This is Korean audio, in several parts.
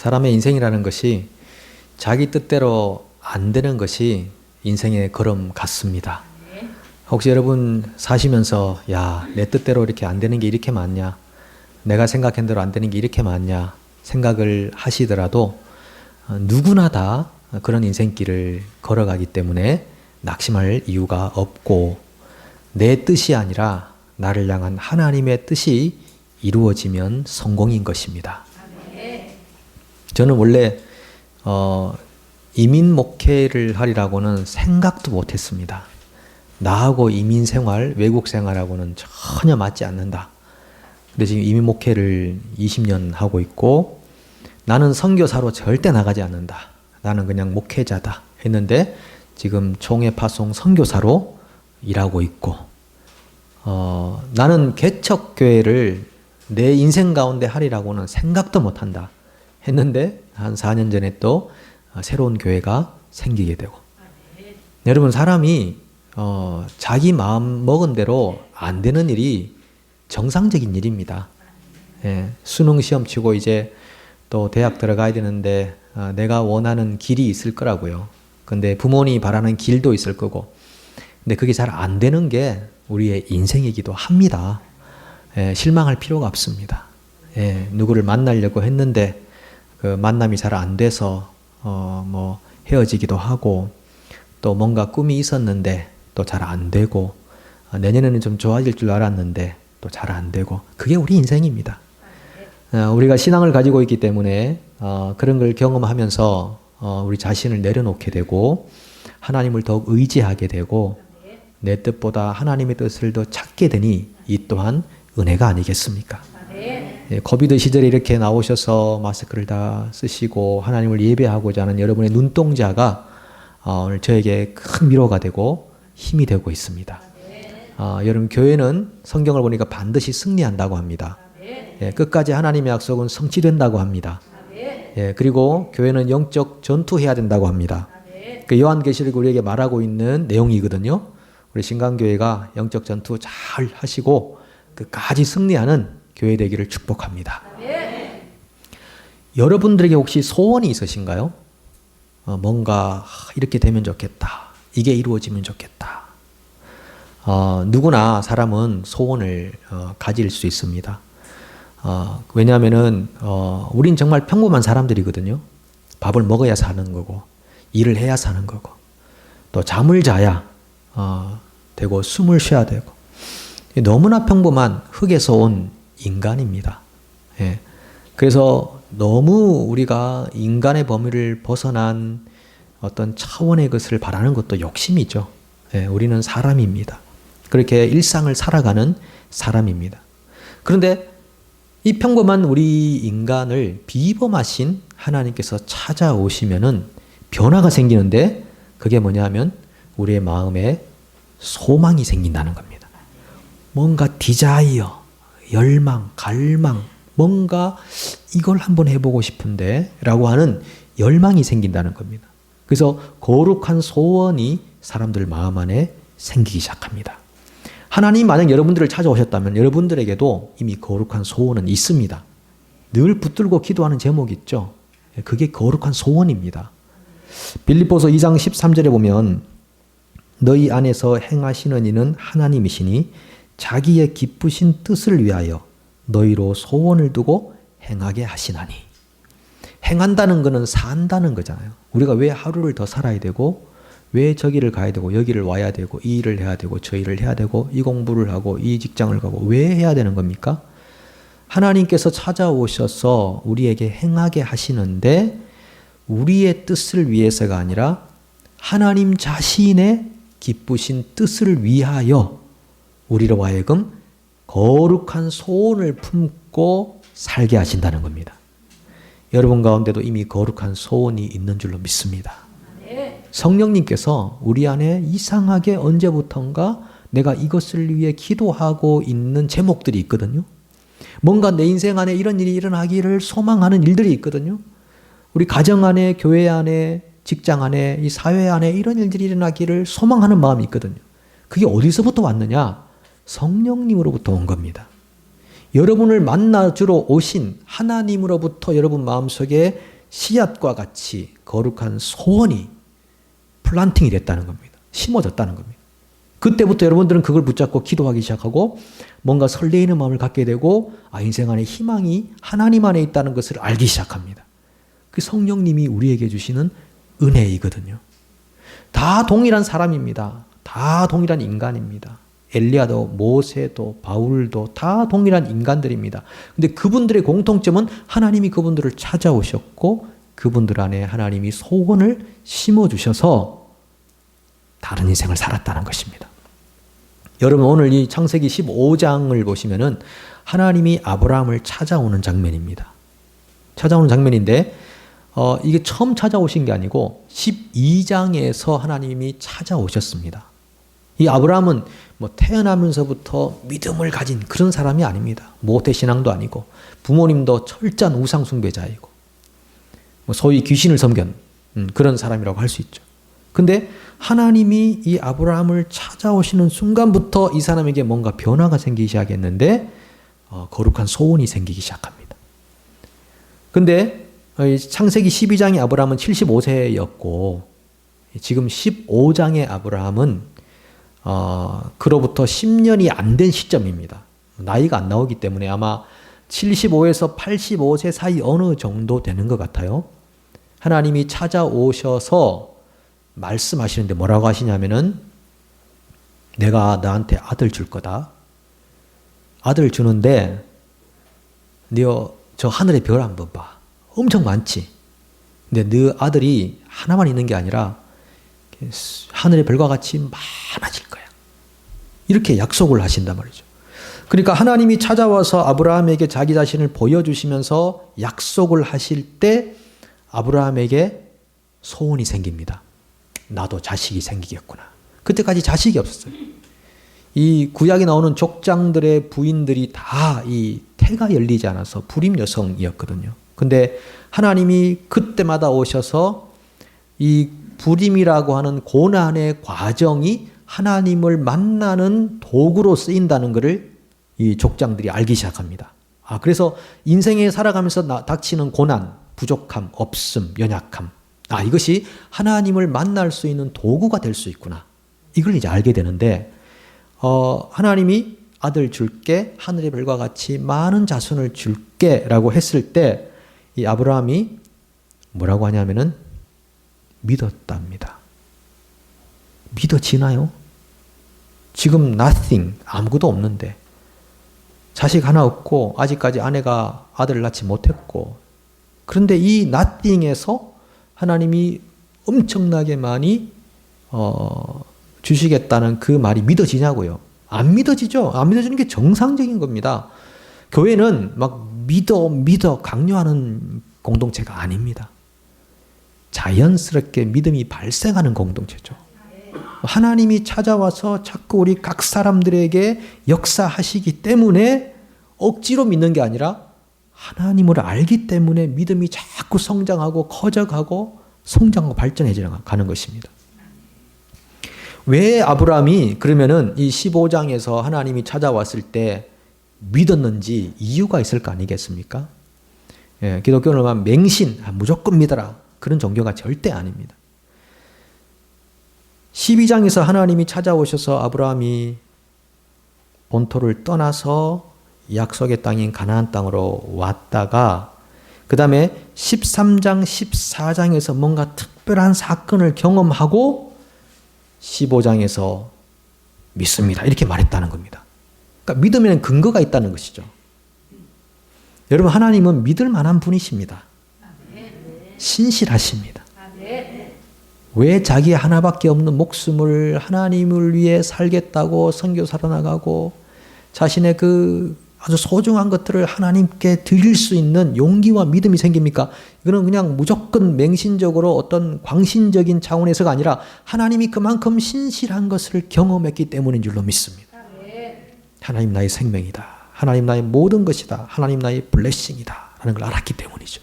사람의 인생이라는 것이 자기 뜻대로 안 되는 것이 인생의 걸음 같습니다. 혹시 여러분 사시면서 야, 내 뜻대로 이렇게 안 되는 게 이렇게 많냐? 내가 생각한 대로 안 되는 게 이렇게 많냐? 생각을 하시더라도 누구나 다 그런 인생길을 걸어가기 때문에 낙심할 이유가 없고 내 뜻이 아니라 나를 향한 하나님의 뜻이 이루어지면 성공인 것입니다. 저는 원래 이민 목회를 하리라고는 생각도 못했습니다. 나하고 이민 생활, 외국 생활하고는 전혀 맞지 않는다. 근데 지금 이민 목회를 20년 하고 있고 나는 선교사로 절대 나가지 않는다. 나는 그냥 목회자다 했는데 지금 총회 파송 선교사로 일하고 있고 나는 개척교회를 내 인생 가운데 하리라고는 생각도 못한다 했는데 한 4년 전에 또 새로운 교회가 생기게 되고 여러분 사람이 자기 마음 먹은 대로 안 되는 일이 정상적인 일입니다. 예, 수능 시험 치고 이제 또 대학 들어가야 되는데 내가 원하는 길이 있을 거라고요. 근데 부모님이 바라는 길도 있을 거고 근데 그게 잘 안 되는 게 우리의 인생이기도 합니다. 예, 실망할 필요가 없습니다. 예, 누구를 만나려고 했는데 그 만남이 잘 안 돼서 뭐 헤어지기도 하고 또 뭔가 꿈이 있었는데 또 잘 안 되고 내년에는 좀 좋아질 줄 알았는데 또 잘 안 되고 그게 우리 인생입니다. 우리가 신앙을 가지고 있기 때문에 그런 걸 경험하면서 우리 자신을 내려놓게 되고 하나님을 더욱 의지하게 되고 내 뜻보다 하나님의 뜻을 더 찾게 되니 이 또한 은혜가 아니겠습니까? 코비드 시절에 이렇게 나오셔서 마스크를 다 쓰시고 하나님을 예배하고자 하는 여러분의 눈동자가 오늘 저에게 큰 위로가 되고 힘이 되고 있습니다. 여러분 교회는 성경을 보니까 반드시 승리한다고 합니다. 예, 끝까지 하나님의 약속은 성취된다고 합니다. 예, 그리고 교회는 영적 전투해야 된다고 합니다. 그 요한계시록 우리에게 말하고 있는 내용이거든요. 우리 신강교회가 영적 전투 잘 하시고 끝까지 승리하는 교회 되기를 축복합니다. 여러분들에게 혹시 소원이 있으신가요? 뭔가 이렇게 되면 좋겠다. 이게 이루어지면 좋겠다. 누구나 사람은 소원을 가질 수 있습니다. 왜냐하면은 우린 정말 평범한 사람들이거든요. 밥을 먹어야 사는 거고 일을 해야 사는 거고 또 잠을 자야 되고 숨을 쉬어야 되고 너무나 평범한 흙에서 온 인간입니다. 예. 그래서 너무 우리가 인간의 범위를 벗어난 어떤 차원의 것을 바라는 것도 욕심이죠. 예. 우리는 사람입니다. 그렇게 일상을 살아가는 사람입니다. 그런데 이 평범한 우리 인간을 비범하신 하나님께서 찾아오시면은 변화가 생기는데 그게 뭐냐 하면 우리의 마음에 소망이 생긴다는 겁니다. 뭔가 디자이어, 열망, 갈망, 뭔가 이걸 한번 해보고 싶은데 라고 하는 열망이 생긴다는 겁니다. 그래서 거룩한 소원이 사람들 마음 안에 생기기 시작합니다. 하나님 만약 여러분들을 찾아오셨다면 여러분들에게도 이미 거룩한 소원은 있습니다. 늘 붙들고 기도하는 제목이 있죠. 그게 거룩한 소원입니다. 빌립보서 2장 13절에 보면 너희 안에서 행하시는 이는 하나님이시니 자기의 기쁘신 뜻을 위하여 너희로 소원을 두고 행하게 하시나니. 행한다는 것은 산다는 거잖아요. 우리가 왜 하루를 더 살아야 되고 왜 저기를 가야 되고 여기를 와야 되고 이 일을 해야 되고 저 일을 해야 되고 이 공부를 하고 이 직장을 가고 왜 해야 되는 겁니까? 하나님께서 찾아오셔서 우리에게 행하게 하시는데 우리의 뜻을 위해서가 아니라 하나님 자신의 기쁘신 뜻을 위하여 우리로 하여금 거룩한 소원을 품고 살게 하신다는 겁니다. 여러분 가운데도 이미 거룩한 소원이 있는 줄로 믿습니다. 성령님께서 우리 안에 이상하게 언제부턴가 내가 이것을 위해 기도하고 있는 제목들이 있거든요. 뭔가 내 인생 안에 이런 일이 일어나기를 소망하는 일들이 있거든요. 우리 가정 안에, 교회 안에, 직장 안에, 이 사회 안에 이런 일들이 일어나기를 소망하는 마음이 있거든요. 그게 어디서부터 왔느냐? 성령님으로부터 온 겁니다. 여러분을 만나주러 오신 하나님으로부터 여러분 마음속에 씨앗과 같이 거룩한 소원이 플란팅이 됐다는 겁니다. 심어졌다는 겁니다. 그때부터 여러분들은 그걸 붙잡고 기도하기 시작하고 뭔가 설레이는 마음을 갖게 되고 인생 안에 희망이 하나님 안에 있다는 것을 알기 시작합니다. 그 성령님이 우리에게 주시는 은혜이거든요. 다 동일한 사람입니다. 다 동일한 인간입니다. 엘리야도 모세도 바울도 다 동일한 인간들입니다. 근데 그분들의 공통점은 하나님이 그분들을 찾아오셨고 그분들 안에 하나님이 소원을 심어주셔서 다른 인생을 살았다는 것입니다. 여러분 오늘 이 창세기 15장을 보시면은 하나님이 아브라함을 찾아오는 장면입니다. 찾아오는 장면인데 이게 처음 찾아오신 게 아니고 12장에서 하나님이 찾아오셨습니다. 이 아브라함은 태어나면서부터 믿음을 가진 그런 사람이 아닙니다. 모태신앙도 아니고 부모님도 철저한 우상 숭배자이고 소위 귀신을 섬긴 그런 사람이라고 할 수 있죠. 근데 하나님이 이 아브라함을 찾아오시는 순간부터 이 사람에게 뭔가 변화가 생기기 시작했는데 거룩한 소원이 생기기 시작합니다. 근데 창세기 12장의 아브라함은 75세였고 지금 15장의 아브라함은 그로부터 10년이 안 된 시점입니다. 나이가 안 나오기 때문에 아마 75에서 85세 사이 어느 정도 되는 것 같아요. 하나님이 찾아오셔서 말씀하시는데 뭐라고 하시냐면은 내가 너한테 아들 줄 거다. 아들 주는데 너 저 하늘의 별 한번 봐. 엄청 많지. 근데 너 아들이 하나만 있는 게 아니라 하늘의 별과 같이 많아질 거야. 이렇게 약속을 하신단 말이죠. 그러니까 하나님이 찾아와서 아브라함에게 자기 자신을 보여주시면서 약속을 하실 때 아브라함에게 소원이 생깁니다. 나도 자식이 생기겠구나. 그때까지 자식이 없었어요. 이 구약에 나오는 족장들의 부인들이 다 이 태가 열리지 않아서 불임 여성이었거든요. 근데 하나님이 그때마다 오셔서 이 불임이라고 하는 고난의 과정이 하나님을 만나는 도구로 쓰인다는 것을 이 족장들이 알기 시작합니다. 그래서 인생에 살아가면서 닥치는 고난, 부족함, 없음, 연약함. 이것이 하나님을 만날 수 있는 도구가 될 수 있구나. 이걸 이제 알게 되는데, 하나님이 아들 줄게, 하늘의 별과 같이 많은 자손을 줄게 라고 했을 때, 이 아브라함이 뭐라고 하냐면은 믿었답니다. 믿어지나요? 지금 nothing, 아무것도 없는데, 자식 하나 없고, 아직까지 아내가 아들을 낳지 못했고, 그런데 이 nothing에서 하나님이 엄청나게 많이 주시겠다는 그 말이 믿어지냐고요? 안 믿어지죠. 안 믿어지는 게 정상적인 겁니다. 교회는 막 믿어 강요하는 공동체가 아닙니다. 자연스럽게 믿음이 발생하는 공동체죠. 하나님이 찾아와서 자꾸 우리 각 사람들에게 역사하시기 때문에 억지로 믿는 게 아니라 하나님을 알기 때문에 믿음이 자꾸 성장하고 커져가고 성장하고 발전해 가는 것입니다. 왜 아브라함이 그러면은 이 15장에서 하나님이 찾아왔을 때 믿었는지 이유가 있을 거 아니겠습니까? 기독교는 맹신, 무조건 믿어라. 그런 종교가 절대 아닙니다. 12장에서 하나님이 찾아오셔서 아브라함이 본토를 떠나서 약속의 땅인 가나안 땅으로 왔다가 그 다음에 13장, 14장에서 뭔가 특별한 사건을 경험하고 15장에서 믿습니다. 이렇게 말했다는 겁니다. 그러니까 믿음에는 근거가 있다는 것이죠. 여러분 하나님은 믿을 만한 분이십니다. 신실하십니다. 왜 자기 하나밖에 없는 목숨을 하나님을 위해 살겠다고 선교사로 나가고 자신의 그 아주 소중한 것들을 하나님께 드릴 수 있는 용기와 믿음이 생깁니까? 이거는 그냥 무조건 맹신적으로 어떤 광신적인 차원에서가 아니라 하나님이 그만큼 신실한 것을 경험했기 때문인 줄로 믿습니다. 하나님 나의 생명이다. 하나님 나의 모든 것이다. 하나님 나의 블레싱이다. 라는 걸 알았기 때문이죠.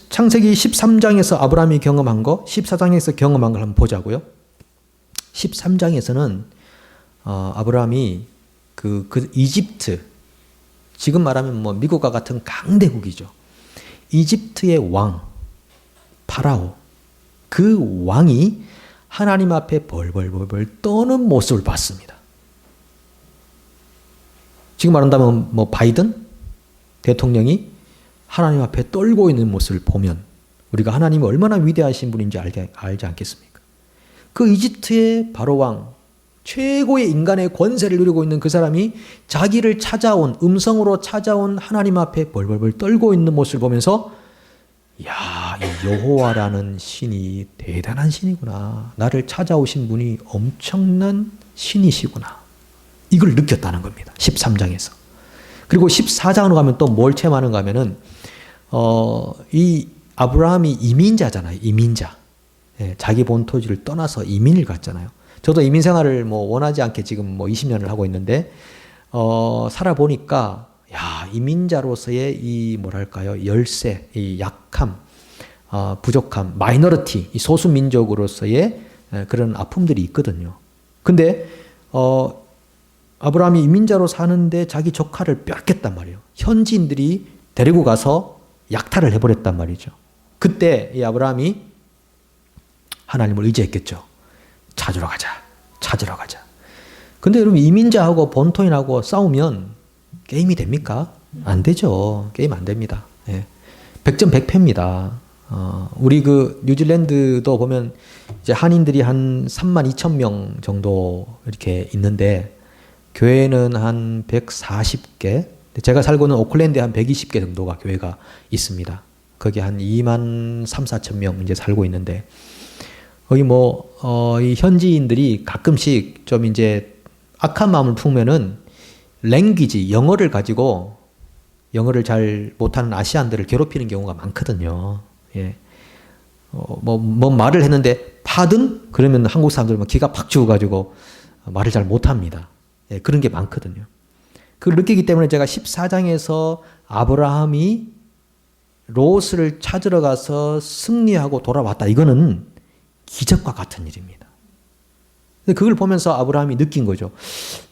창세기 13장에서 아브라함이 경험한 거, 14장에서 경험한 걸 한번 보자고요. 13장에서는 아브라함이 그 이집트 지금 말하면 뭐 미국과 같은 강대국이죠. 이집트의 왕 파라오, 그 왕이 하나님 앞에 벌벌벌벌 떠는 모습을 봤습니다. 지금 말한다면 뭐 바이든 대통령이 하나님 앞에 떨고 있는 모습을 보면 우리가 하나님이 얼마나 위대하신 분인지 알지 않겠습니까? 그 이집트의 바로 왕, 최고의 인간의 권세를 누리고 있는 그 사람이 자기를 찾아온, 음성으로 찾아온 하나님 앞에 벌벌벌 떨고 있는 모습을 보면서 야, 이 여호와라는 신이 대단한 신이구나. 나를 찾아오신 분이 엄청난 신이시구나. 이걸 느꼈다는 겁니다. 13장에서. 그리고 14장으로 가면 또 뭘 체험하는가 하면은 이 아브라함이 이민자잖아요. 이민자. 예, 자기 본토지를 떠나서 이민을 갔잖아요. 저도 이민 생활을 뭐 원하지 않게 지금 뭐 20년을 하고 있는데 살아보니까 야, 이민자로서의 이 뭐랄까요? 열세, 이 약함, 부족함, 마이너리티, 이 소수 민족으로서의 그런 아픔들이 있거든요. 근데 아브라함이 이민자로 사는데 자기 조카를 뺏겼단 말이에요. 현지인들이 데리고 가서 약탈을 해버렸단 말이죠. 그때 이 아브라함이 하나님을 의지했겠죠. 찾으러 가자. 찾으러 가자. 근데 여러분 이민자하고 본토인하고 싸우면 게임이 됩니까? 안 되죠. 게임 안 됩니다. 예. 100점 100패입니다. 우리 그 뉴질랜드도 보면 이제 한인들이 한 32,000명 정도 이렇게 있는데 교회는 한 140개. 제가 살고 있는 오클랜드에 한 120개 정도가 교회가 있습니다. 거기 한 2만 3, 4천 명 이제 살고 있는데 거기 이 현지인들이 가끔씩 좀 이제 악한 마음을 품으면은 랭귀지, 영어를 가지고 영어를 잘 못하는 아시안들을 괴롭히는 경우가 많거든요. 예. 말을 했는데 파든? 그러면 한국 사람들은 기가 팍 죽어가지고 말을 잘 못합니다. 예, 그런 게 많거든요. 그걸 느끼기 때문에 제가 14장에서 아브라함이 롯을 찾으러 가서 승리하고 돌아왔다. 이거는 기적과 같은 일입니다. 그걸 보면서 아브라함이 느낀 거죠.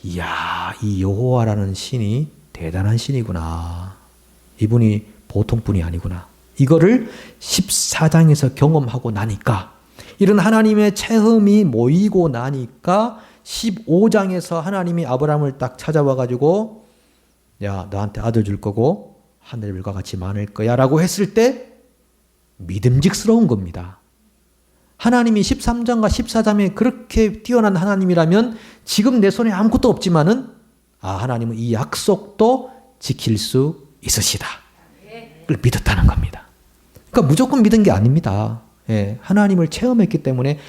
이야, 이 여호와라는 신이 대단한 신이구나. 이분이 보통 분이 아니구나. 이거를 14장에서 경험하고 나니까 이런 하나님의 체험이 모이고 나니까 15장에서 하나님이 아브라함을 딱 찾아와 가지고 야, 너한테 아들 줄 거고 하늘별과 같이 많을 거야 라고 했을 때 믿음직스러운 겁니다. 하나님이 13장과 14장에 그렇게 뛰어난 하나님이라면 지금 내 손에 아무것도 없지만은 하나님은 이 약속도 지킬 수 있으시다. 그걸 믿었다는 겁니다. 그러니까 무조건 믿은 게 아닙니다. 예, 하나님을 체험했기 때문에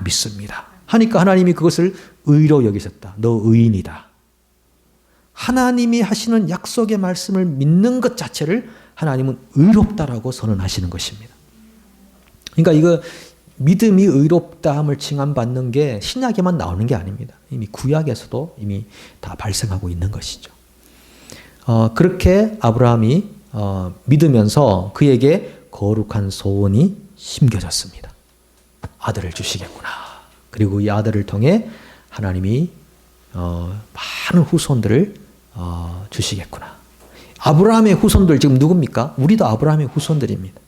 믿습니다. 하니까 하나님이 그것을 의로 여기셨다. 너 의인이다. 하나님이 하시는 약속의 말씀을 믿는 것 자체를 하나님은 의롭다라고 선언하시는 것입니다. 그러니까 이거 믿음이 의롭다함을 칭함받는 게 신약에만 나오는 게 아닙니다. 이미 구약에서도 이미 다 발생하고 있는 것이죠. 그렇게 아브라함이 믿으면서 그에게 거룩한 소원이 심겨졌습니다. 아들을 주시겠구나. 그리고 이 아들을 통해 하나님이 많은 후손들을 주시겠구나. 아브라함의 후손들 지금 누굽니까? 우리도 아브라함의 후손들입니다.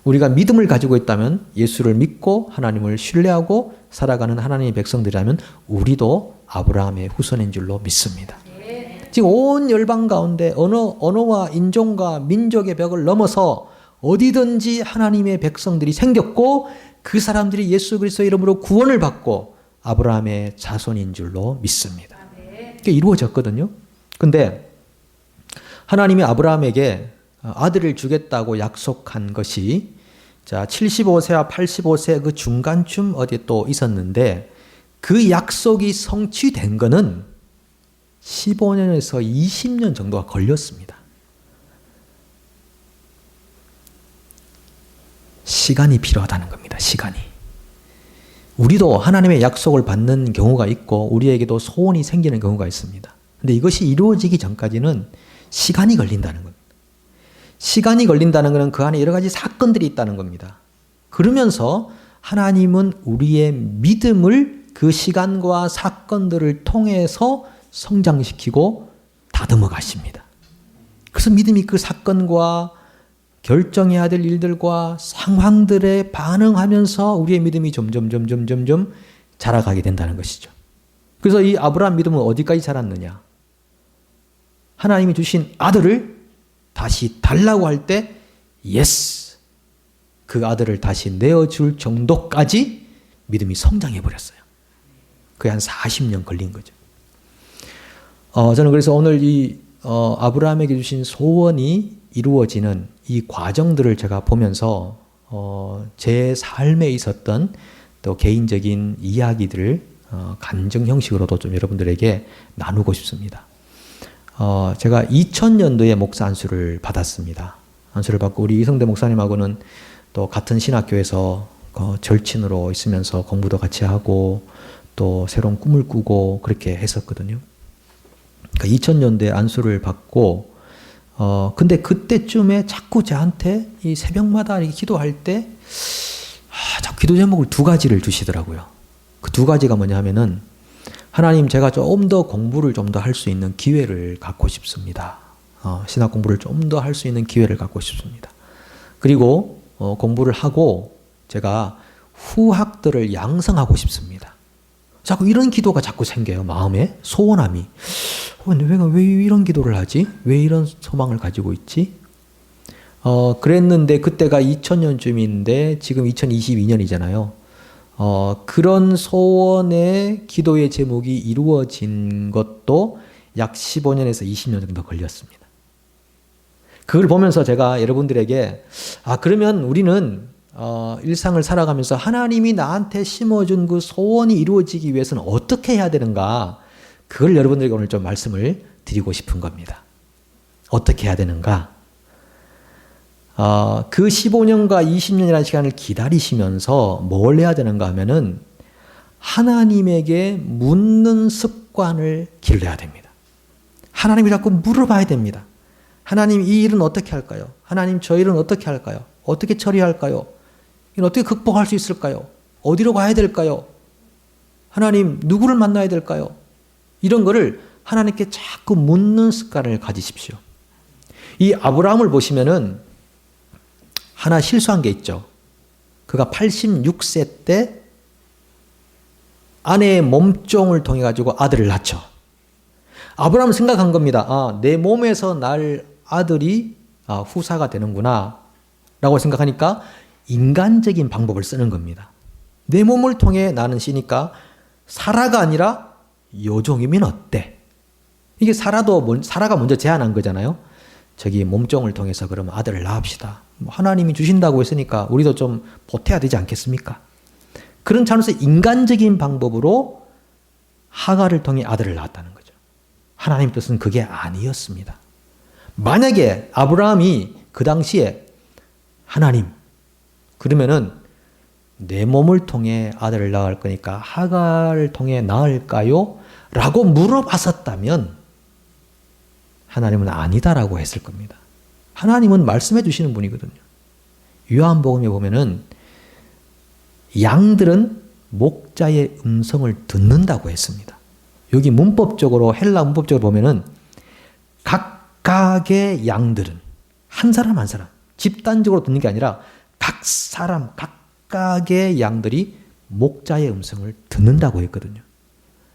우리가 믿음을 가지고 있다면 예수를 믿고 하나님을 신뢰하고 살아가는 하나님의 백성들이라면 우리도 아브라함의 후손인 줄로 믿습니다. 지금 온 열방 가운데 언어와 인종과 민족의 벽을 넘어서 어디든지 하나님의 백성들이 생겼고 그 사람들이 예수 그리스도의 이름으로 구원을 받고 아브라함의 자손인 줄로 믿습니다. 그게 이루어졌거든요. 근데 하나님이 아브라함에게 아들을 주겠다고 약속한 것이 75세와 85세 그 중간쯤 어디에 또 있었는데 그 약속이 성취된 거는 15년에서 20년 정도가 걸렸습니다. 시간이 필요하다는 겁니다. 시간이. 우리도 하나님의 약속을 받는 경우가 있고 우리에게도 소원이 생기는 경우가 있습니다. 근데 이것이 이루어지기 전까지는 시간이 걸린다는 겁니다. 시간이 걸린다는 것은 그 안에 여러 가지 사건들이 있다는 겁니다. 그러면서 하나님은 우리의 믿음을 그 시간과 사건들을 통해서 성장시키고 다듬어 가십니다. 그래서 믿음이 그 사건과 결정해야 될 일들과 상황들에 반응하면서 우리의 믿음이 점점 자라가게 된다는 것이죠. 그래서 이 아브라함 믿음은 어디까지 자랐느냐? 하나님이 주신 아들을 다시 달라고 할 때 예스! 그 아들을 다시 내어줄 정도까지 믿음이 성장해 버렸어요. 그게 한 40년 걸린 거죠. 저는 그래서 오늘 이 아브라함에게 주신 소원이 이루어지는 이 과정들을 제가 보면서 제 삶에 있었던 또 개인적인 이야기들을 간증 형식으로도 좀 여러분들에게 나누고 싶습니다. 제가 2000년도에 목사 안수를 받았습니다. 안수를 받고 우리 이성대 목사님하고는 또 같은 신학교에서 절친으로 있으면서 공부도 같이 하고 또 새로운 꿈을 꾸고 그렇게 했었거든요. 그러니까 2000년도에 안수를 받고 근데 그때쯤에 자꾸 저한테 이 새벽마다 이렇게 기도할 때 자꾸 기도 제목을 두 가지를 주시더라고요. 그 두 가지가 뭐냐 하면은 하나님, 제가 좀 더 공부를 좀 더 할 수 있는 기회를 갖고 싶습니다. 신학 공부를 좀 더 할 수 있는 기회를 갖고 싶습니다. 그리고 공부를 하고 제가 후학들을 양성하고 싶습니다. 자꾸 이런 기도가 자꾸 생겨요. 마음에 소원함이. 내가 왜 이런 기도를 하지? 왜 이런 소망을 가지고 있지? 그랬는데 그때가 2000년쯤인데 지금 2022년이잖아요. 그런 소원의 기도의 제목이 이루어진 것도 약 15년에서 20년 정도 걸렸습니다. 그걸 보면서 제가 여러분들에게 그러면 우리는 일상을 살아가면서 하나님이 나한테 심어준 그 소원이 이루어지기 위해서는 어떻게 해야 되는가, 그걸 여러분들에게 오늘 좀 말씀을 드리고 싶은 겁니다. 어떻게 해야 되는가? 그 15년과 20년이라는 시간을 기다리시면서 뭘 해야 되는가 하면은 하나님에게 묻는 습관을 길러야 됩니다. 하나님이 자꾸 물어봐야 됩니다. 하나님, 이 일은 어떻게 할까요? 하나님, 저 일은 어떻게 할까요? 어떻게 처리할까요? 이건 어떻게 극복할 수 있을까요? 어디로 가야 될까요? 하나님, 누구를 만나야 될까요? 이런 거를 하나님께 자꾸 묻는 습관을 가지십시오. 이 아브라함을 보시면은 하나 실수한 게 있죠. 그가 86세 때 아내의 몸종을 통해 가지고 아들을 낳죠. 아브라함은 생각한 겁니다. 내 몸에서 날 아들이 후사가 되는구나 라고 생각하니까 인간적인 방법을 쓰는 겁니다. 내 몸을 통해 나는 씨니까 사라가 아니라 여종이면 어때? 이게 사라가 먼저 제안한 거잖아요. 저기 몸종을 통해서 그러면 아들을 낳읍시다. 하나님이 주신다고 했으니까 우리도 좀 보태야 되지 않겠습니까? 그런 차원에서 인간적인 방법으로 하갈을 통해 아들을 낳았다는 거죠. 하나님 뜻은 그게 아니었습니다. 만약에 아브라함이 그 당시에 하나님, 그러면은 내 몸을 통해 아들을 낳을 거니까 하갈을 통해 낳을까요? 라고 물어봤었다면 하나님은 아니다라고 했을 겁니다. 하나님은 말씀해 주시는 분이거든요. 요한복음에 보면은 양들은 목자의 음성을 듣는다고 했습니다. 여기 문법적으로, 헬라 문법적으로 보면은 각각의 양들은 한 사람 한 사람, 집단적으로 듣는 게 아니라 각 사람, 각각의 양들이 목자의 음성을 듣는다고 했거든요.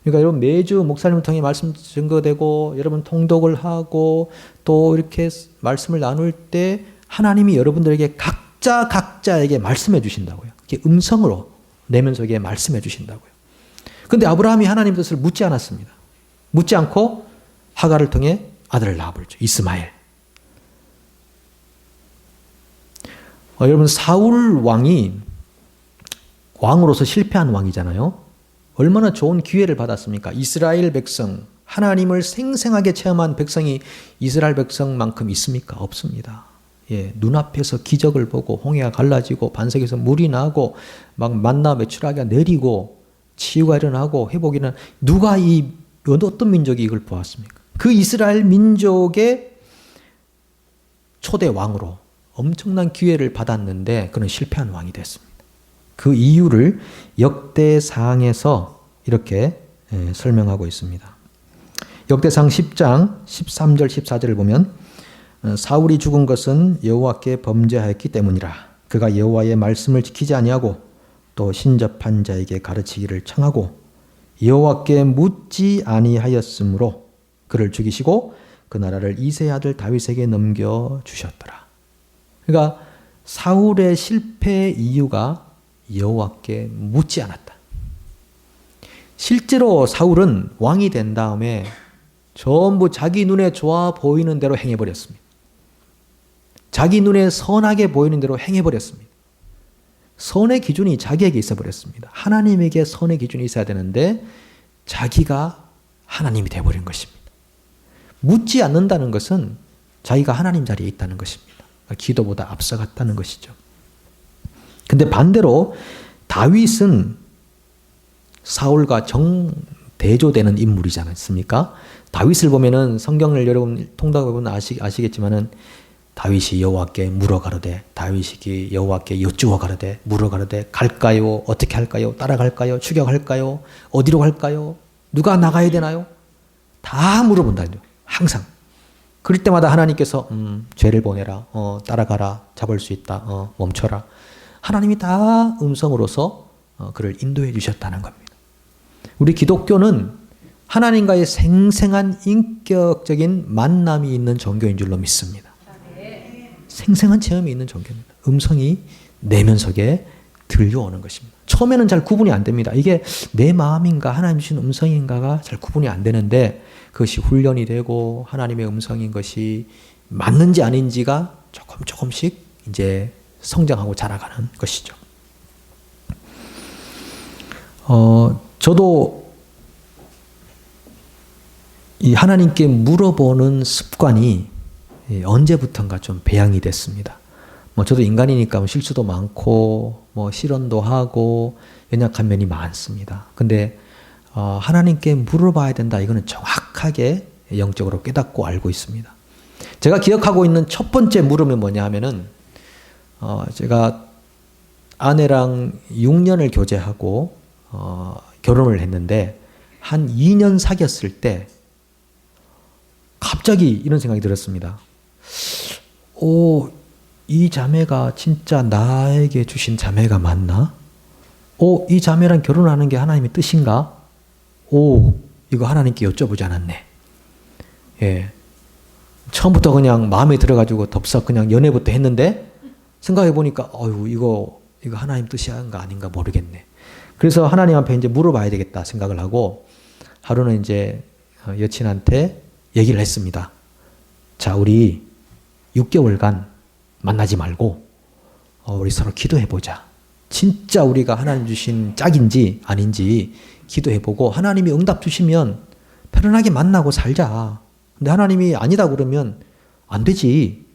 그러니까 여러분 매주 목사님을 통해 말씀 증거되고 여러분 통독을 하고 또 이렇게 말씀을 나눌 때 하나님이 여러분들에게 각자에게 말씀해 주신다고요. 이렇게 음성으로 내면서 이게 말씀해 주신다고요. 그런데 아브라함이 하나님 뜻을 묻지 않았습니다. 묻지 않고 하갈을 통해 아들을 낳아버렸죠. 이스마엘. 여러분 사울 왕이 왕으로서 실패한 왕이잖아요. 얼마나 좋은 기회를 받았습니까? 이스라엘 백성, 하나님을 생생하게 체험한 백성이 이스라엘 백성만큼 있습니까? 없습니다. 눈앞에서 기적을 보고 홍해가 갈라지고 반석에서 물이 나고 막 만나 메추라기가 내리고 치유가 일어나고 회복이 일어나고 누가 어떤 민족이 이걸 보았습니까? 그 이스라엘 민족의 초대 왕으로 엄청난 기회를 받았는데 그는 실패한 왕이 됐습니다. 그 이유를 역대상에서 이렇게 설명하고 있습니다. 역대상 10장 13절 14절을 보면 사울이 죽은 것은 여호와께 범죄하였기 때문이라. 그가 여호와의 말씀을 지키지 아니하고 또 신접한 자에게 가르치기를 청하고 여호와께 묻지 아니하였으므로 그를 죽이시고 그 나라를 이새의 아들 다윗에게 넘겨 주셨더라. 그러니까 사울의 실패의 이유가 여호와께 묻지 않았다. 실제로 사울은 왕이 된 다음에 전부 자기 눈에 좋아 보이는 대로 행해버렸습니다. 자기 눈에 선하게 보이는 대로 행해버렸습니다. 선의 기준이 자기에게 있어버렸습니다. 하나님에게 선의 기준이 있어야 되는데 자기가 하나님이 되어버린 것입니다. 묻지 않는다는 것은 자기가 하나님 자리에 있다는 것입니다. 기도보다 앞서갔다는 것이죠. 근데 반대로 다윗은 사울과 정대조되는 인물이지 않습니까? 다윗을 보면은 성경을 여러분 통독해 보면 아시겠지만은 다윗이 여호와께 물어가로되 다윗이 여호와께 여쭈어 가로되 물어가로되 갈까요? 어떻게 할까요? 따라갈까요? 추격할까요? 어디로 갈까요? 누가 나가야 되나요? 다 물어본다요. 항상. 그럴 때마다 하나님께서 죄를 보내라. 따라가라. 잡을 수 있다. 멈춰라. 하나님이 다 음성으로서 그를 인도해 주셨다는 겁니다. 우리 기독교는 하나님과의 생생한 인격적인 만남이 있는 종교인 줄로 믿습니다. 생생한 체험이 있는 종교입니다. 음성이 내면속에 들려오는 것입니다. 처음에는 잘 구분이 안 됩니다. 이게 내 마음인가 하나님 주신 음성인가가 잘 구분이 안 되는데 그것이 훈련이 되고 하나님의 음성인 것이 맞는지 아닌지가 조금씩 이제 성장하고 자라가는 것이죠. 저도 이 하나님께 물어보는 습관이 언제부턴가 좀 배양이 됐습니다. 저도 인간이니까 실수도 많고 실언도 하고 연약한 면이 많습니다. 근데 하나님께 물어봐야 된다. 이거는 정확하게 영적으로 깨닫고 알고 있습니다. 제가 기억하고 있는 첫 번째 물음이 뭐냐 하면은 제가 아내랑 6년을 교제하고 결혼을 했는데 한 2년 사귀었을 때 갑자기 이런 생각이 들었습니다. 이 자매가 진짜 나에게 주신 자매가 맞나? 이 자매랑 결혼하는 게 하나님의 뜻인가? 이거 하나님께 여쭤보지 않았네. 예. 처음부터 그냥 마음에 들어가지고 덥석 그냥 연애부터 했는데 생각해 보니까 이거 하나님 뜻인가 아닌가 모르겠네. 그래서 하나님 앞에 이제 물어봐야 되겠다 생각을 하고 하루는 이제 여친한테 얘기를 했습니다. 자, 우리 6개월간 만나지 말고 우리 서로 기도해보자. 진짜 우리가 하나님 주신 짝인지 아닌지 기도해보고 하나님이 응답 주시면 편안하게 만나고 살자. 근데 하나님이 아니다 그러면 안 되지.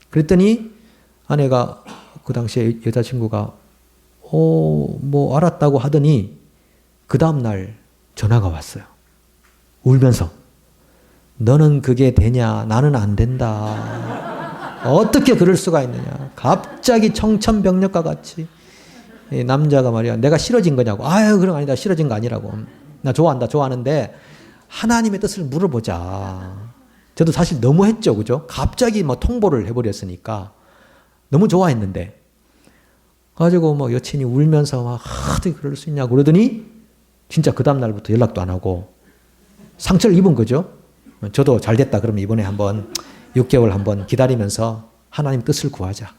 그랬더니 아내가 그 당시에 여자친구가 알았다고 하더니 그 다음날 전화가 왔어요. 울면서 너는 그게 되냐? 나는 안 된다. 어떻게 그럴 수가 있느냐? 갑자기 청천벽력과 같이 남자가 말이야 내가 싫어진 거냐고. 그런 거 아니다. 싫어진 거 아니라고. 나 좋아하는데 하나님의 뜻을 물어보자. 저도 사실 너무 했죠. 그죠? 갑자기 통보를 해버렸으니까 너무 좋아했는데 가지고 여친이 울면서 어떻게 그럴 수 있냐고 그러더니 진짜 그 다음날부터 연락도 안 하고 상처를 입은 거죠. 저도 잘 됐다. 그러면 이번에 한번 6개월 한번 기다리면서 하나님 뜻을 구하자.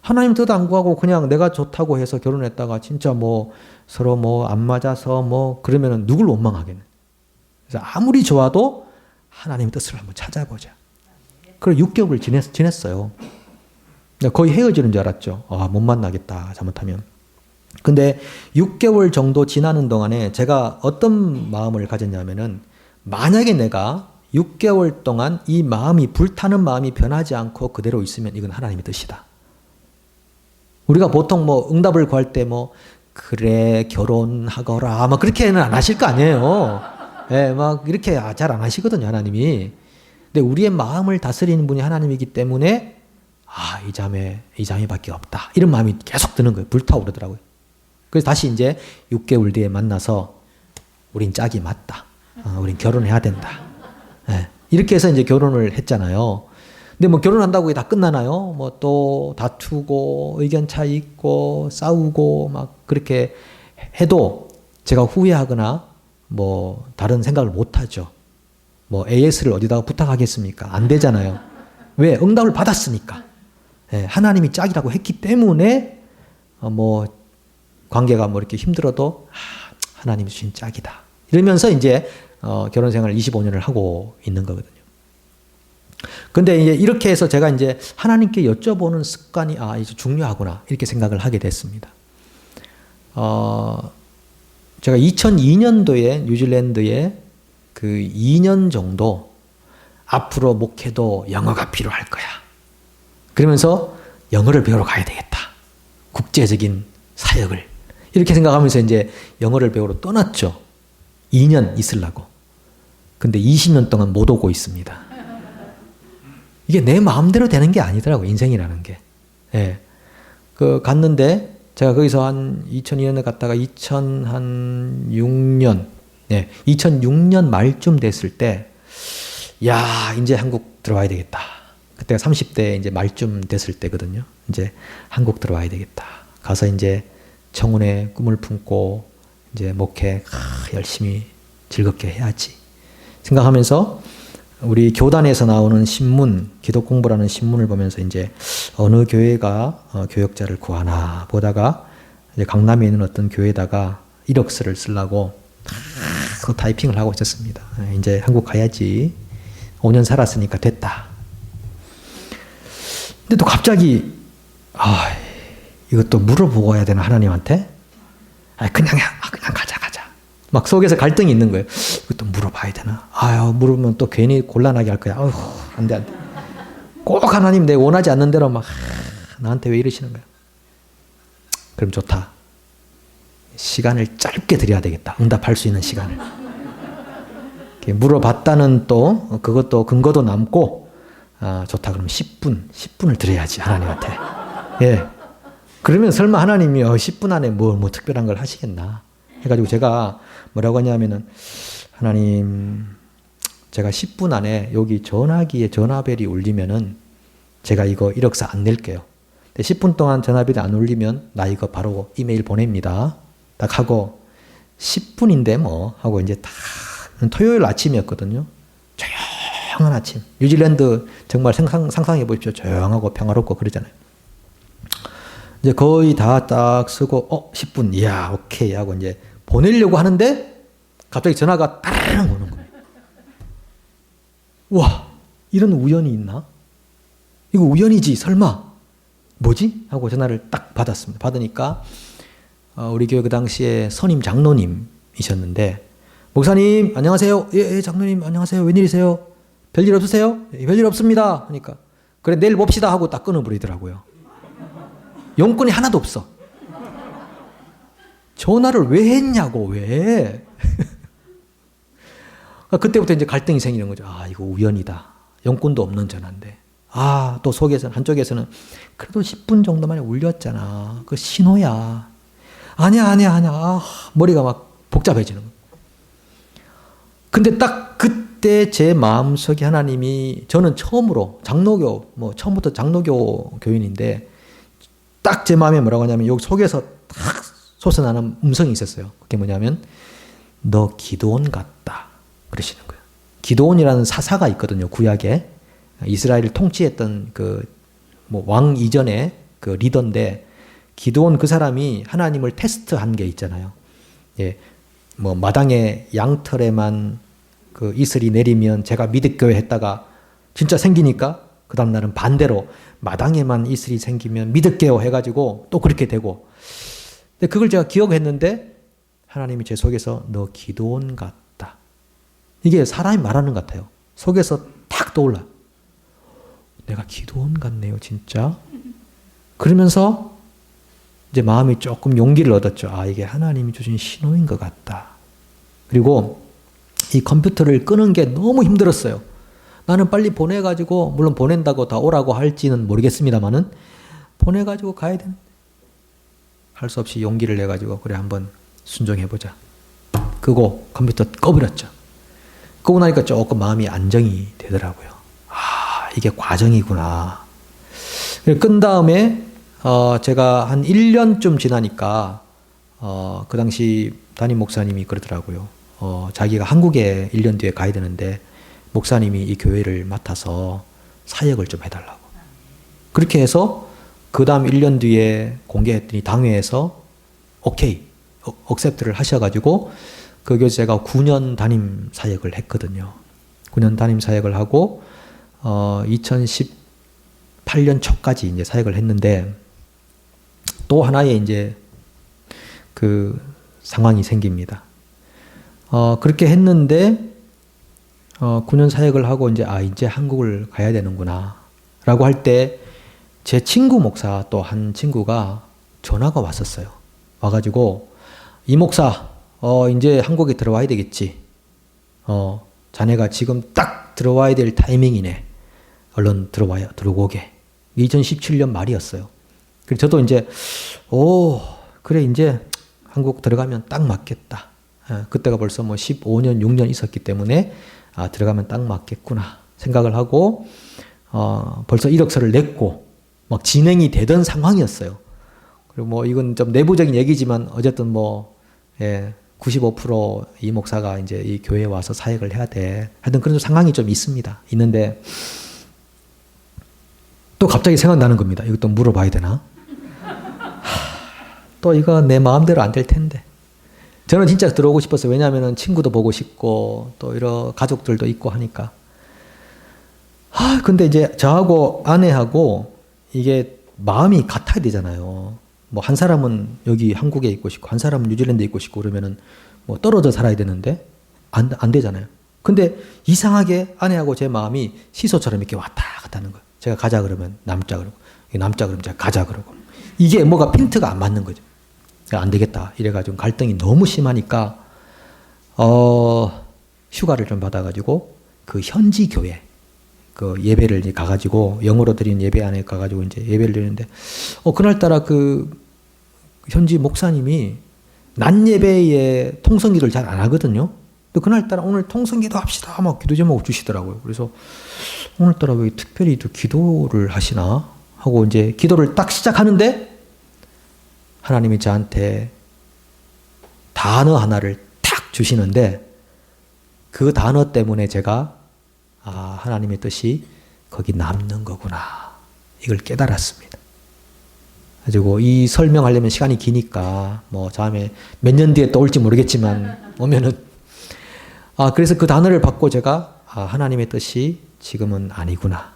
하나님 뜻 안 구하고 그냥 내가 좋다고 해서 결혼했다가 진짜 서로 안 맞아서 그러면은 누굴 원망하겠네. 그래서 아무리 좋아도 하나님의 뜻을 한번 찾아보자. 그걸 6개월 지냈어요. 거의 헤어지는 줄 알았죠. 못 만나겠다 잘못하면. 근데 6개월 정도 지나는 동안에 제가 어떤 마음을 가졌냐면은 만약에 내가 6개월 동안 이 마음이 불타는 마음이 변하지 않고 그대로 있으면 이건 하나님의 뜻이다. 우리가 보통 응답을 구할 때 그래 결혼하거라 그렇게는 안 하실 거 아니에요. 예, 이렇게 잘 안 하시거든요 하나님이. 근데 우리의 마음을 다스리는 분이 하나님이기 때문에 이 자매밖에 없다. 이런 마음이 계속 드는 거예요. 불타오르더라고요. 그래서 다시 이제 6개월 뒤에 만나서 우린 짝이 맞다. 우린 결혼해야 된다. 예, 이렇게 해서 이제 결혼을 했잖아요. 근데 뭐 결혼한다고 이게 다 끝나나요? 뭐 또 다투고 의견 차이 있고 싸우고 막 그렇게 해도 제가 후회하거나 뭐 다른 생각을 못 하죠. 뭐 AS를 어디다가 부탁하겠습니까? 안 되잖아요. 왜? 응답을 받았으니까. 예, 하나님이 짝이라고 했기 때문에 뭐 관계가 뭐 이렇게 힘들어도 하나님이 주신 짝이다. 이러면서 이제 결혼 생활 25년을 하고 있는 거거든요. 근데 이제 이렇게 해서 제가 이제 하나님께 여쭤보는 습관이 이제 중요하구나 이렇게 생각을 하게 됐습니다. 제가 2002년도에 뉴질랜드에 그 2년 정도 앞으로 목회도 영어가 필요할 거야. 그러면서 영어를 배우러 가야 되겠다. 국제적인 사역을. 이렇게 생각하면서 이제 영어를 배우러 떠났죠. 2년 있으려고. 근데 20년 동안 못 오고 있습니다. 이게 내 마음대로 되는 게 아니더라고, 인생이라는 게. 예. 갔는데, 제가 거기서 한 2002년에 갔다가 2006년, 네, 2006년 말쯤 됐을 때, 야, 이제 한국 들어와야 되겠다. 그때가 30대 이제 말쯤 됐을 때거든요. 이제 한국 들어와야 되겠다. 가서 이제 청운의 꿈을 품고, 이제 목회 열심히 즐겁게 해야지. 생각하면서 우리 교단에서 나오는 신문, 기독 공부라는 신문을 보면서 이제 어느 교회가 교역자를 구하나 보다가 이제 강남에 있는 어떤 교회에다가 이력서를 쓰려고 그 타이핑을 하고 있었습니다. 이제 한국 가야지. 5년 살았으니까 됐다. 근데 또 갑자기 이것도 물어보고 해야 되나 하나님한테? 그냥 가자. 막 속에서 갈등이 있는 거예요. 이것도 물어봐야 되나? 물으면 또 괜히 곤란하게 할 거야. 안 돼. 꼭 하나님 내가 원하지 않는 대로 막 나한테 왜 이러시는 거야? 그럼 좋다. 시간을 짧게 드려야 되겠다. 응답할 수 있는 시간을. 물어봤다는 또 그것도 근거도 남고 좋다. 그럼 10분을 드려야지 하나님한테. 예. 그러면 설마 하나님이 10분 안에 뭐 특별한 걸 하시겠나? 해가지고 제가 뭐라고 하냐면은 하나님 제가 10분 안에 여기 전화기에 전화벨이 울리면은 제가 이거 이력서 안 낼게요. 근데 10분 동안 전화벨이 안 울리면 나 이거 바로 이메일 보냅니다. 딱 하고 10분인데 뭐 하고 이제 다 토요일 아침이었거든요. 조용한 아침. 뉴질랜드 정말 상상해 보십시오. 조용하고 평화롭고 그러잖아요. 이제 거의 다 딱 쓰고 10분 이야 오케이 하고 이제 보내려고 하는데 갑자기 전화가 따르릉 오는 거예요. 와 이런 우연이 있나? 이거 우연이지 설마 뭐지? 하고 전화를 딱 받았습니다. 받으니까 우리 교회 그 당시에 선임 장로님이셨는데 목사님 안녕하세요. 예 장로님 안녕하세요. 웬일이세요? 별일 없으세요? 예, 별일 없습니다. 하니까 그래 내일 봅시다 하고 딱 끊어버리더라고요. 용건이 하나도 없어. 전화를 왜 했냐고 왜? 그때부터 이제 갈등이 생기는 거죠. 이거 우연이다. 용건도 없는 전화인데. 또 속에서는 한쪽에서는 그래도 10분 정도만 울렸잖아. 그 신호야. 아니야. 머리가 막 복잡해지는 거예요. 근데 딱 그때 제 마음속에 하나님이 저는 처음부터 장로교 교인인데 딱 제 마음에 뭐라고 하냐면 여기 속에서 딱 솟아나는 음성이 있었어요. 그게 뭐냐면 너 기드온 같다 그러시는 거예요. 기드온이라는 사사가 있거든요. 구약에 이스라엘을 통치했던 왕 이전에 그 리더인데 기드온 그 사람이 하나님을 테스트한 게 있잖아요. 예, 뭐 마당에 양털에만 그 이슬이 내리면 제가 미드교회 했다가 진짜 생기니까 그 다음 날은 반대로 마당에만 이슬이 생기면 믿을게요 해가지고 또 그렇게 되고. 근데 그걸 제가 기억했는데 하나님이 제 속에서 너 기드온 같다. 이게 사람이 말하는 것 같아요. 속에서 탁 떠올라. 내가 기드온 같네요 진짜. 그러면서 이제 마음이 조금 용기를 얻었죠. 이게 하나님이 주신 신호인 것 같다. 그리고 이 컴퓨터를 끄는 게 너무 힘들었어요. 나는 빨리 보내가지고 물론 보낸다고 다 오라고 할지는 모르겠습니다만은 보내가지고 가야 되는데 할 수 없이 용기를 내가지고 그래 한번 순종해보자. 끄고 컴퓨터 꺼버렸죠. 끄고 나니까 조금 마음이 안정이 되더라고요. 이게 과정이구나. 끝 다음에 제가 한 1년쯤 지나니까 그 당시 담임 목사님이 그러더라고요. 자기가 한국에 1년 뒤에 가야 되는데 목사님이 이 교회를 맡아서 사역을 좀 해달라고. 그렇게 해서 그 다음 1년 뒤에 공개했더니 당회에서 오케이, 억셉트를 하셔가지고 그 교회 제가 9년 담임 사역을 했거든요. 9년 담임 사역을 하고 2018년 초까지 이제 사역을 했는데 또 하나의 이제 그 상황이 생깁니다. 그렇게 했는데 9년 사역을 하고 이제 한국을 가야 되는구나 라고 할 때 제 친구 목사 또 한 친구가 전화가 왔었어요. 와가지고 이 목사 이제 한국에 들어와야 되겠지. 자네가 지금 딱 들어와야 될 타이밍이네. 얼른 들어오게. 2017년 말이었어요. 그래서 저도 이제 그래 이제 한국 들어가면 딱 맞겠다. 그때가 벌써 뭐 15년, 6년 있었기 때문에 들어가면 딱 맞겠구나 생각을 하고 벌써 이력서를 냈고 막 진행이 되던 상황이었어요. 그리고 뭐 이건 좀 내부적인 얘기지만 어쨌든 뭐 95% 이 목사가 이제 이 교회에 와서 사역을 해야 돼. 하여튼 그런 상황이 좀 있는데 또 갑자기 생각나는 겁니다. 이것도 물어봐야 되나? 또 이거 내 마음대로 안 될 텐데. 저는 진짜 들어오고 싶었어요. 왜냐하면 친구도 보고 싶고 또 이런 가족들도 있고 하니까. 근데 이제 저하고 아내하고 이게 마음이 같아야 되잖아요. 뭐 한 사람은 여기 한국에 있고 싶고 한 사람은 뉴질랜드에 있고 싶고 그러면은 뭐 떨어져 살아야 되는데 안 되잖아요. 근데 이상하게 아내하고 제 마음이 시소처럼 이렇게 왔다 갔다 하는 거예요. 제가 가자 그러면 남자 그러고 남자 그러면 제가 가자 그러고 이게 뭐가 핀트가 안 맞는 거죠. 안 되겠다 이래가지고 갈등이 너무 심하니까 휴가를 좀 받아가지고 그 현지 교회 그 예배를 이제 가가지고 영어로 드리는 예배 안에 가가지고 이제 예배를 드리는데 그날따라 그 현지 목사님이 낮 예배에 통성기도를 잘 안 하거든요. 근데 그날따라 오늘 통성기도 합시다 막 기도 제목 주시더라고요. 그래서 오늘따라 왜 특별히 또 기도를 하시나 하고 이제 기도를 딱 시작하는데 하나님이 저한테 단어 하나를 탁 주시는데 그 단어 때문에 제가 하나님의 뜻이 거기 남는 거구나 이걸 깨달았습니다. 가지고 이 설명하려면 시간이 기니까 뭐 다음에 몇 년 뒤에 또 올지 모르겠지만 오면은 그래서 그 단어를 받고 제가 하나님의 뜻이 지금은 아니구나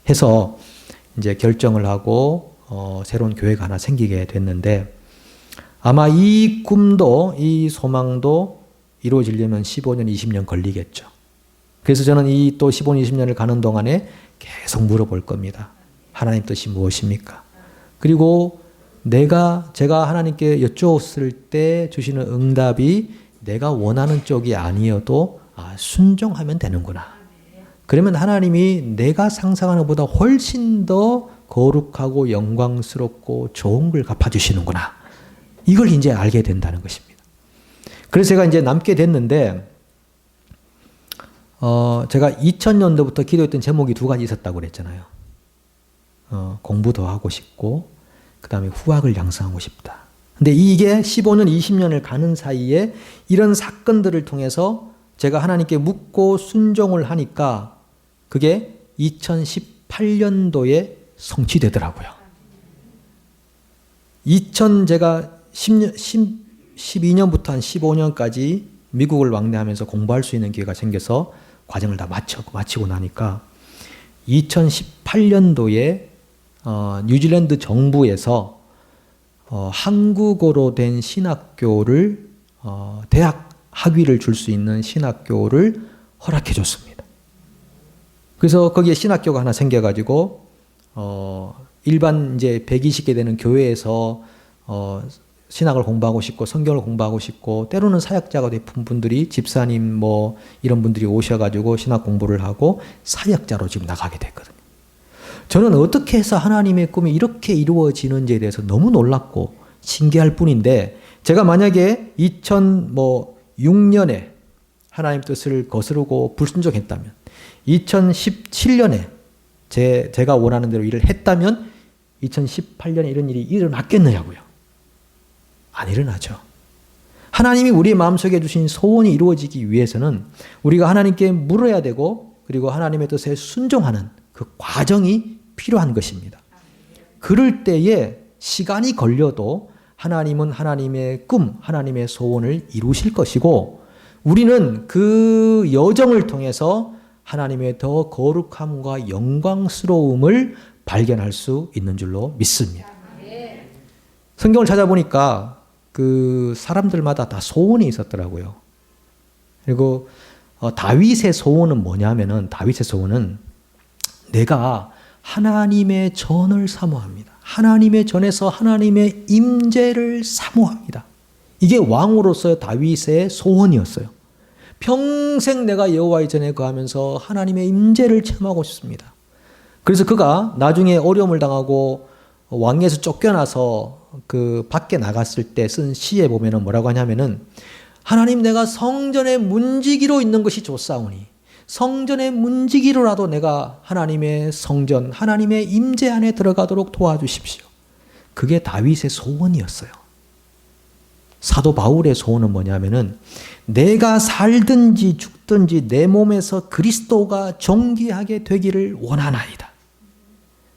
해서 이제 결정을 하고 새로운 교회가 하나 생기게 됐는데 아마 이 꿈도 이 소망도 이루어지려면 15년, 20년 걸리겠죠. 그래서 저는 이 또 15년, 20년을 가는 동안에 계속 물어볼 겁니다. 하나님 뜻이 무엇입니까? 그리고 제가 하나님께 여쭈었을 때 주시는 응답이 내가 원하는 쪽이 아니어도 순종하면 되는구나. 그러면 하나님이 내가 상상하는 것보다 훨씬 더 거룩하고 영광스럽고 좋은 걸 갚아주시는구나. 이걸 이제 알게 된다는 것입니다. 그래서 제가 이제 남게 됐는데 제가 2000년도부터 기도했던 제목이 두 가지 있었다고 그랬잖아요. 공부 더 하고 싶고 그 다음에 후학을 양성하고 싶다. 근데 이게 15년, 20년을 가는 사이에 이런 사건들을 통해서 제가 하나님께 묻고 순종을 하니까 그게 2018년도에 성취되더라고요. 제가 12년부터 한 15년까지 미국을 왕래하면서 공부할 수 있는 기회가 생겨서 과정을 다 마치고 나니까 2018년도에 뉴질랜드 정부에서 한국어로 된 신학교를 대학 학위를 줄 수 있는 신학교를 허락해 줬습니다. 그래서 거기에 신학교가 하나 생겨가지고 일반 이제 120개 되는 교회에서 신학을 공부하고 싶고 성경을 공부하고 싶고 때로는 사역자가 되는 분들이 집사님 뭐 이런 분들이 오셔가지고 신학 공부를 하고 사역자로 지금 나가게 됐거든요. 저는 어떻게 해서 하나님의 꿈이 이렇게 이루어지는지에 대해서 너무 놀랍고 신기할 뿐인데 제가 만약에 2006년에 하나님 뜻을 거스르고 불순종했다면 2017년에 제가 원하는 대로 일을 했다면 2018년에 이런 일이 일어났겠느냐고요. 안 일어나죠. 하나님이 우리의 마음속에 주신 소원이 이루어지기 위해서는 우리가 하나님께 물어야 되고 그리고 하나님의 뜻에 순종하는 그 과정이 필요한 것입니다. 그럴 때에 시간이 걸려도 하나님은 하나님의 꿈, 하나님의 소원을 이루실 것이고 우리는 그 여정을 통해서 하나님의 더 거룩함과 영광스러움을 발견할 수 있는 줄로 믿습니다. 성경을 찾아보니까 그 사람들마다 다 소원이 있었더라고요. 그리고 다윗의 소원은 뭐냐면은 다윗의 소원은 내가 하나님의 전을 사모합니다. 하나님의 전에서 하나님의 임재를 사모합니다. 이게 왕으로서의 다윗의 소원이었어요. 평생 내가 여호와의 전에 거하면서 하나님의 임재를 체험하고 싶습니다. 그래서 그가 나중에 어려움을 당하고 왕에서 쫓겨나서 그 밖에 나갔을 때 쓴 시에 보면은 뭐라고 하냐면은 하나님 내가 성전의 문지기로 있는 것이 좋사오니 성전의 문지기로라도 내가 하나님의 성전, 하나님의 임재 안에 들어가도록 도와주십시오. 그게 다윗의 소원이었어요. 사도 바울의 소원은 뭐냐면은 내가 살든지 죽든지 내 몸에서 그리스도가 존귀하게 되기를 원하나이다.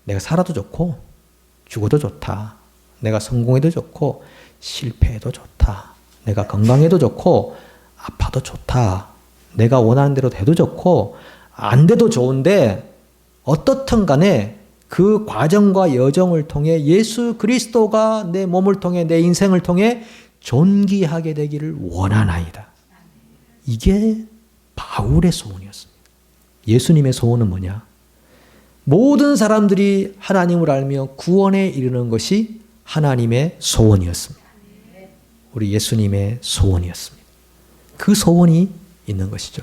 내가 살아도 좋고 죽어도 좋다. 내가 성공해도 좋고 실패해도 좋다. 내가 건강해도 좋고 아파도 좋다. 내가 원하는 대로 돼도 좋고 안 돼도 좋은데 어떻든 간에 그 과정과 여정을 통해 예수 그리스도가 내 몸을 통해 내 인생을 통해 존귀하게 되기를 원하나이다. 이게 바울의 소원이었습니다. 예수님의 소원은 뭐냐? 모든 사람들이 하나님을 알며 구원에 이르는 것이 하나님의 소원이었습니다. 우리 예수님의 소원이었습니다. 그 소원이 있는 것이죠.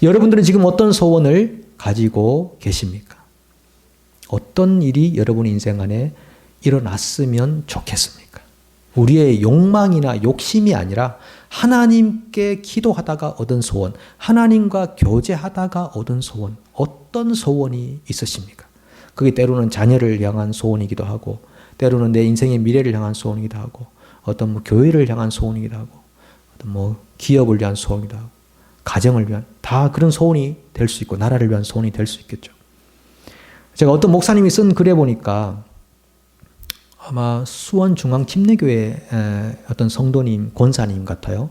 여러분들은 지금 어떤 소원을 가지고 계십니까? 어떤 일이 여러분 인생 안에 일어났으면 좋겠습니까? 우리의 욕망이나 욕심이 아니라 하나님께 기도하다가 얻은 소원, 하나님과 교제하다가 얻은 소원, 어떤 소원이 있으십니까? 그게 때로는 자녀를 향한 소원이기도 하고, 때로는 내 인생의 미래를 향한 소원이기도 하고, 어떤 뭐 교회를 향한 소원이기도 하고, 어떤 뭐 기업을 위한 소원이기도 하고, 가정을 위한, 다 그런 소원이 될 수 있고, 나라를 위한 소원이 될 수 있겠죠. 제가 어떤 목사님이 쓴 글에 보니까 아마 수원중앙침례교회 어떤 성도님, 권사님 같아요.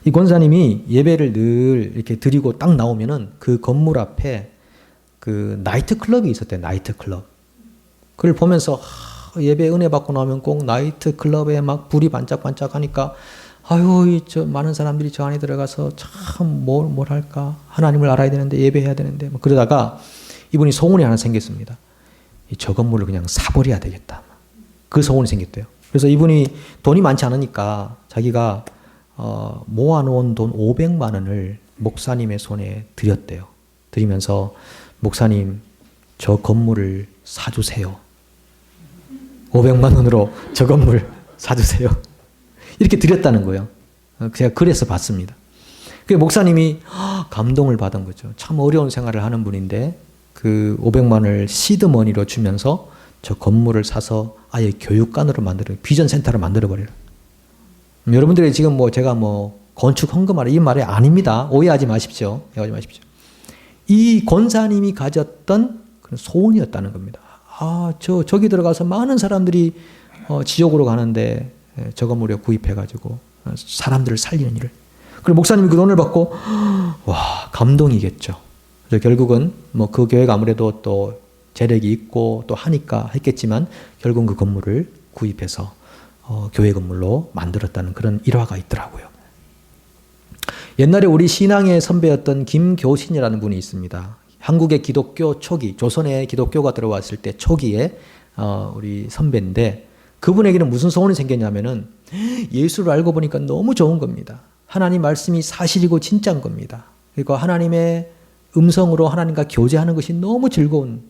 이 권사님이 예배를 늘 이렇게 드리고 딱 나오면은 그 건물 앞에 그 나이트클럽이 있었대요. 나이트클럽. 그걸 보면서 예배 은혜 받고 나오면 꼭 나이트클럽에 막 불이 반짝반짝 하니까 아유, 저 많은 사람들이 저 안에 들어가서 참 뭘 할까? 하나님을 알아야 되는데 예배해야 되는데 뭐 그러다가 이분이 소원이 하나 생겼습니다. 저 건물을 그냥 사버려야 되겠다. 그 소원이 생겼대요. 그래서 이분이 돈이 많지 않으니까 자기가 모아놓은 돈 500만 원을 목사님의 손에 드렸대요. 드리면서 목사님 저 건물을 사주세요. 500만 원으로 저 건물 사주세요. 이렇게 드렸다는 거예요. 제가 글에서 봤습니다. 그 목사님이 감동을 받은 거죠. 참 어려운 생활을 하는 분인데 그 500만 원을 시드머니로 주면서 저 건물을 사서 아예 교육관으로 만들어요. 비전센터를 만들어버려요. 여러분들이 지금 뭐 제가 뭐 건축 헌금하라 이 말이 아닙니다. 오해하지 마십시오. 오해하지 마십시오. 이 권사님이 가졌던 그런 소원이었다는 겁니다. 저기 들어가서 많은 사람들이 지옥으로 가는데 저 건물에 구입해가지고 사람들을 살리는 일을. 그리고 목사님이 그 돈을 받고 와 감동이겠죠. 그래서 결국은 뭐 그 교회가 아무래도 또 재력이 있고 또 하니까 했겠지만 결국은 그 건물을 구입해서 교회 건물로 만들었다는 그런 일화가 있더라고요. 옛날에 우리 신앙의 선배였던 김교신이라는 분이 있습니다. 한국의 기독교 초기, 조선의 기독교가 들어왔을 때 초기에 우리 선배인데 그분에게는 무슨 소원이 생겼냐면은 예수를 알고 보니까 너무 좋은 겁니다. 하나님 말씀이 사실이고 진짜인 겁니다. 그리고 하나님의 음성으로 하나님과 교제하는 것이 너무 즐거운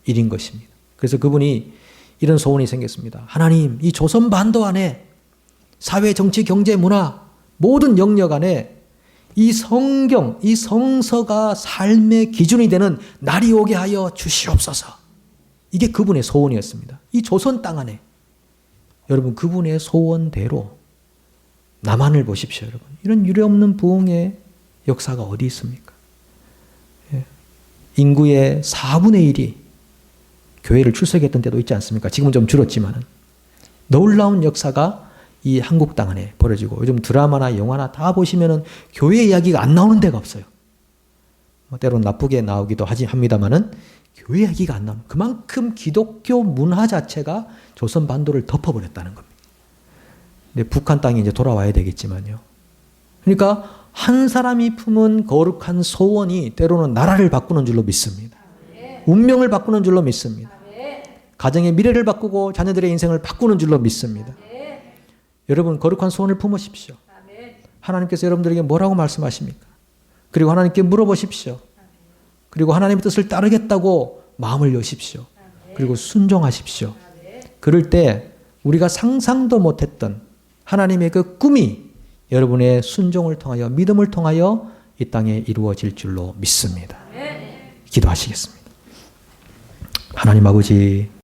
일인 것입니다. 그래서 그분이 이런 소원이 생겼습니다. 하나님, 이 조선 반도 안에 사회, 정치, 경제, 문화 모든 영역 안에 이 성경, 이 성서가 삶의 기준이 되는 날이 오게 하여 주시옵소서. 이게 그분의 소원이었습니다. 이 조선 땅 안에 여러분 그분의 소원대로 남한을 보십시오. 여러분 이런 유례없는 부흥의 역사가 어디 있습니까? 예. 인구의 4분의 1이 교회를 출석했던 때도 있지 않습니까? 지금은 좀 줄었지만은 놀라운 역사가 이 한국 땅 안에 벌어지고 요즘 드라마나 영화나 다 보시면은 교회 이야기가 안 나오는 데가 없어요. 뭐 때로는 나쁘게 나오기도 합니다만은 교회 이야기가 안 나오는 그만큼 기독교 문화 자체가 조선 반도를 덮어버렸다는 겁니다. 근데 북한 땅에 이제 돌아와야 되겠지만요. 그러니까 한 사람이 품은 거룩한 소원이 때로는 나라를 바꾸는 줄로 믿습니다. 운명을 바꾸는 줄로 믿습니다. 가정의 미래를 바꾸고 자녀들의 인생을 바꾸는 줄로 믿습니다. 여러분 거룩한 소원을 품으십시오. 하나님께서 여러분들에게 뭐라고 말씀하십니까? 그리고 하나님께 물어보십시오. 그리고 하나님의 뜻을 따르겠다고 마음을 여십시오. 그리고 순종하십시오. 그럴 때 우리가 상상도 못했던 하나님의 그 꿈이 여러분의 순종을 통하여 믿음을 통하여 이 땅에 이루어질 줄로 믿습니다. 기도하시겠습니다. 하나님 아버지